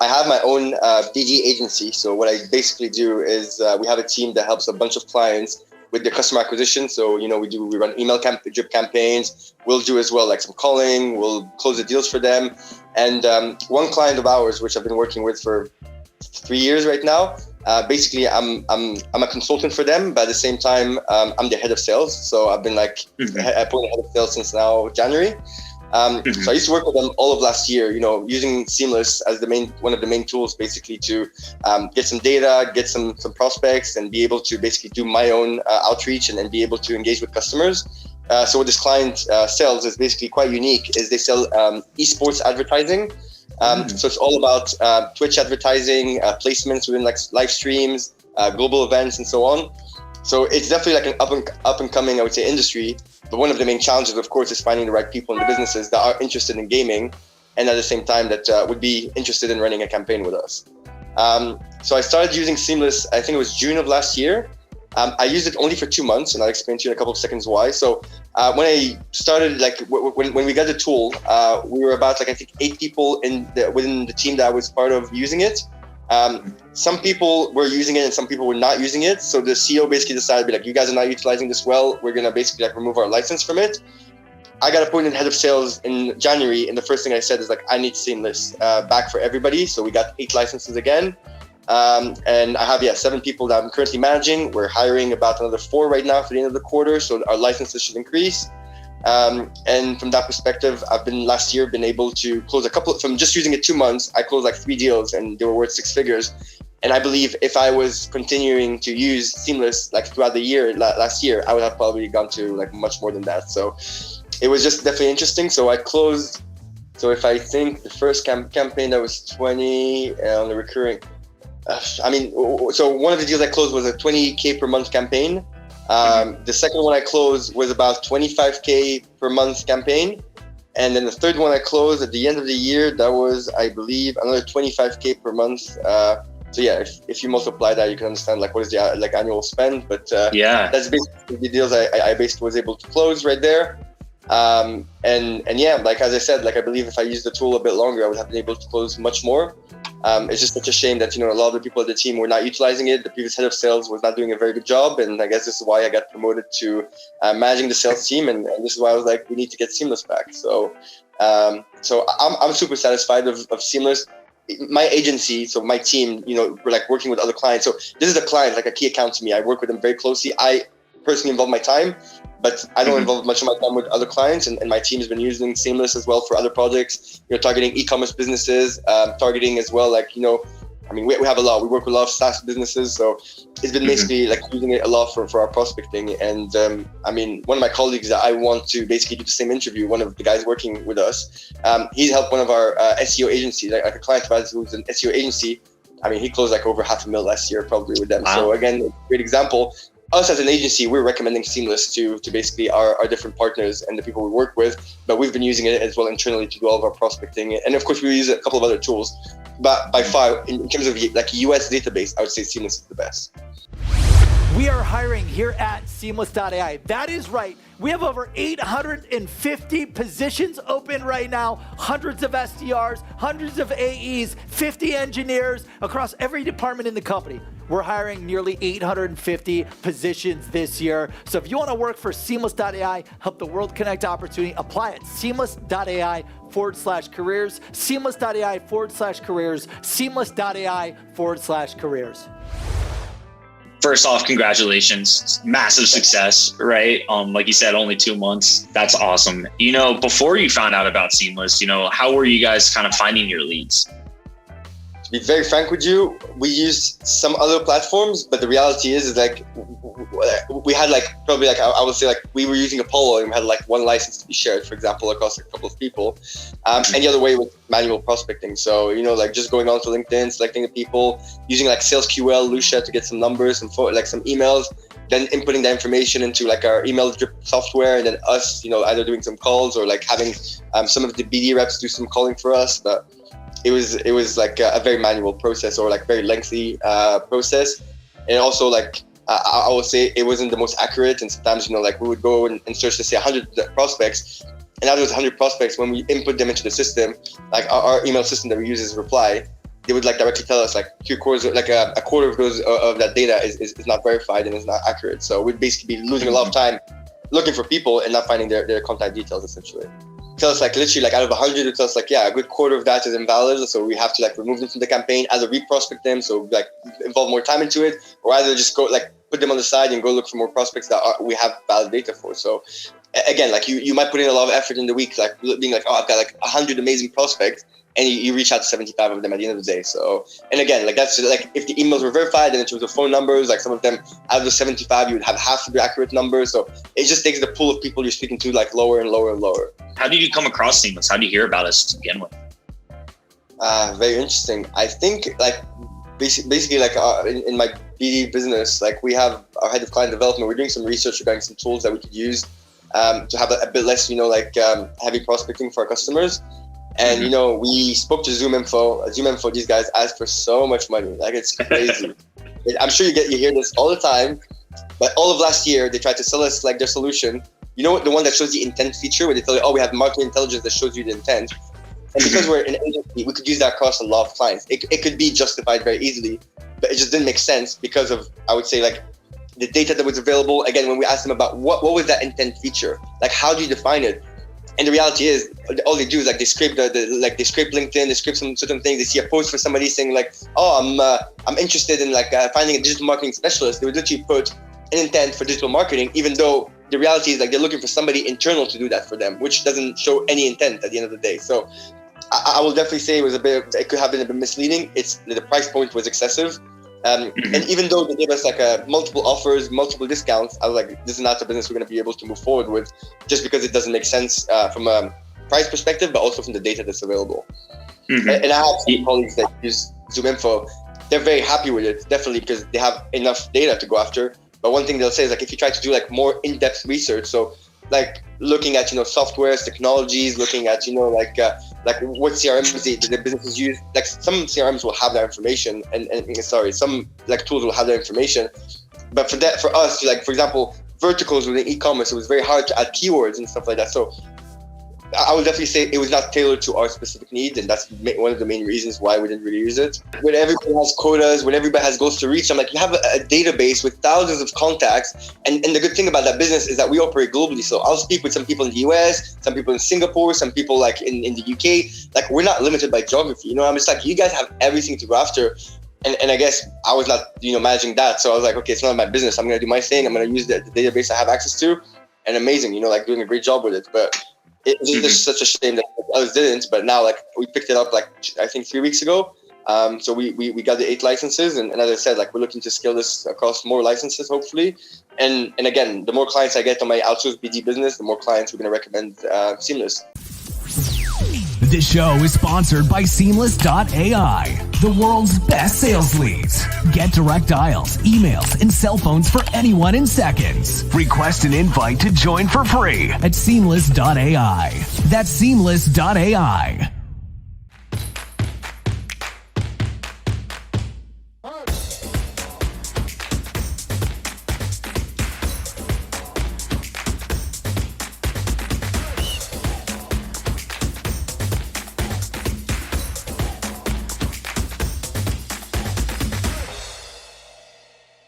I have my own BD agency. So what I basically do is we have a team that helps a bunch of clients with their customer acquisition. So, we run email drip campaigns. We'll do as well, like some calling. We'll close the deals for them. And one client of ours, which I've been working with for 3 years right now, basically I'm a consultant for them, but at the same time, I'm the head of sales. So I've been appointed head of sales since now January. So I used to work with them all of last year, using Seamless as one of the main tools, basically to get some data, get some prospects, and be able to basically do my own outreach and be able to engage with customers. So what this client sells is basically quite unique. Is they sell esports advertising. So it's all about Twitch advertising, placements within live streams, global events, and so on. So it's definitely an up and coming, I would say, industry. But one of the main challenges, of course, is finding the right people in the businesses that are interested in gaming, and at the same time that would be interested in running a campaign with us. So I started using Seamless, I think it was June of last year. I used it only for 2 months, and I'll explain to you in a couple of seconds why. So when I started, when we got the tool, we were about I think 8 people within the team that I was part of using it. Some people were using it and some people were not using it. So the CEO basically decided, you guys are not utilizing this well. We're going to basically remove our license from it. I got appointed head of sales in January. And the first thing I said is I need Seamless back for everybody. So we got 8 licenses again. And I have, 7 people that I'm currently managing. We're hiring about another 4 right now for the end of the quarter. So our licenses should increase. And from that perspective, I've been able to close a couple from just using it 2 months. I closed 3 deals and they were worth 6 figures. And I believe if I was continuing to use Seamless throughout the year, last year, I would have probably gone to much more than that. So it was just definitely interesting. So I closed. So if I think the first campaign that was 20 on the recurring, so one of the deals I closed was a 20K per month campaign. The second one I closed was about 25K per month campaign. And then the third one I closed at the end of the year, that was, I believe, another 25K per month. If you multiply that, you can understand what is the annual spend. But that's basically the deals I basically was able to close right there. As I said, I believe if I used the tool a bit longer, I would have been able to close much more. It's just such a shame that, a lot of the people at the team were not utilizing it. The previous head of sales was not doing a very good job. And I guess this is why I got promoted to managing the sales team. And this is why I was we need to get Seamless back. So I'm super satisfied of Seamless. My agency, so my team, we're working with other clients. So this is a client, a key account to me. I work with them very closely. I personally involve my time, but I don't involve much of my time with other clients, and my team has been using Seamless as well for other projects, targeting e-commerce businesses, targeting as well, we have a lot. We work with a lot of SaaS businesses, so it's been basically using it a lot for our prospecting. And one of my colleagues that I want to basically do the same interview, one of the guys working with us, he's helped one of our SEO agencies, a client of ours who's an SEO agency. He closed over $500,000 last year probably with them. Wow. So again, great example. Us as an agency, we're recommending Seamless to basically our different partners and the people we work with, but we've been using it as well internally to do all of our prospecting. And of course, we use a couple of other tools, but by far, in terms of US database, I would say Seamless is the best. We are hiring here at Seamless.AI. That is right. We have over 850 positions open right now, hundreds of SDRs, hundreds of AEs, 50 engineers across every department in the company. We're hiring nearly 850 positions this year. So if you want to work for Seamless.AI, help the world connect opportunity, apply at Seamless.AI/careers, Seamless.AI/careers, Seamless.AI/careers. First off, congratulations. Massive success, right? Like you said, only 2 months. That's awesome. Before you found out about Seamless, how were you guys kind of finding your leads? To be very frank with you, we used some other platforms, but the reality is we had probably I would say we were using Apollo and we had one license to be shared, for example, across a couple of people. And the other way was manual prospecting. So, just going on to LinkedIn, selecting the people, using SalesQL, Lucia to get some numbers and some emails, then inputting the information into our email drip software, and then us, either doing some calls or having some of the BD reps do some calling for us. But it was a very manual process or very lengthy process. And also I would say it wasn't the most accurate. And sometimes, we would go and search to say 100 prospects. And out of those 100 prospects, when we input them into the system, our email system that we use is Reply, they would like directly tell us like a quarter of those of that data is not verified and is not accurate. So we'd basically be losing a lot of time looking for people and not finding their contact details essentially. Tell us like literally like out of 100, it tells us like, yeah, a good quarter of that is invalid. So we have to like remove them from the campaign, either reprospect them, so like involve more time into it, or either just go like put them on the side and go look for more prospects that we have valid data for. So again, like you might put in a lot of effort in the week, like being like, oh, I've got like 100 amazing prospects, and you reach out to 75 of them at the end of the day. So, and again, like that's like if the emails were verified and in terms of phone numbers, like some of them out of the 75, you would have half of the accurate numbers. So it just takes the pool of people you're speaking to like lower and lower and lower. How did you come across Seamless? How did you hear about us to begin with? Very interesting. I think like basically like in my BD business, like we have our head of client development. We're doing some research regarding some tools that we could use to have a bit less, heavy prospecting for our customers. And, we spoke to ZoomInfo. These guys ask for so much money. Like, it's crazy. I'm sure you hear this all the time, but all of last year, they tried to sell us like their solution. You know, the one that shows the intent feature where they tell you, oh, we have market intelligence that shows you the intent. And because we're an agency, we could use that across a lot of clients. It could be justified very easily, but it just didn't make sense because of, I would say, like the data that was available. Again, when we asked them about what was that intent feature, like how do you define it? And the reality is, all they do is like they scrape they scrape LinkedIn, they scrape some certain things. They see a post for somebody saying like, oh, I'm interested in finding a digital marketing specialist. They would literally put an intent for digital marketing, even though the reality is like they're looking for somebody internal to do that for them, which doesn't show any intent at the end of the day. So I will definitely say it could have been a bit misleading. The price point was excessive. And even though they gave us multiple offers, multiple discounts, I was like, this is not a business we're going to be able to move forward with, just because it doesn't make sense from a price perspective, but also from the data that's available. And I have some colleagues that use ZoomInfo. They're very happy with it, definitely, because they have enough data to go after. But one thing they'll say is like, if you try to do more in-depth research, so like looking at softwares, technologies, looking at what CRMs the businesses use. Like some CRMs will have that information, and some tools will have that information. But for us, for example, verticals within e-commerce, it was very hard to add keywords and stuff like that. So I would definitely say it was not tailored to our specific needs, and that's one of the main reasons why we didn't really use it. When everybody has quotas, when everybody has goals to reach, I'm like, you have a database with thousands of contacts, and the good thing about that business is that we operate globally. So I'll speak with some people in the US, some people in Singapore, some people in the UK. Like, we're not limited by geography. I'm just like, you guys have everything to go after. And I guess I was not, managing that. So I was like, okay, it's not my business. I'm going to do my thing. I'm going to use the database I have access to, and amazing, doing a great job with it. But it's just such a shame that others didn't, but now we picked it up I think 3 weeks ago. So we got the 8 licenses, and as I said, we're looking to scale this across more licenses hopefully. And again, the more clients I get on my outsourced BD business, the more clients we're going to recommend Seamless. This show is sponsored by Seamless.AI, the world's best sales leads. Get direct dials, emails, and cell phones for anyone in seconds. Request an invite to join for free at Seamless.AI. That's Seamless.AI.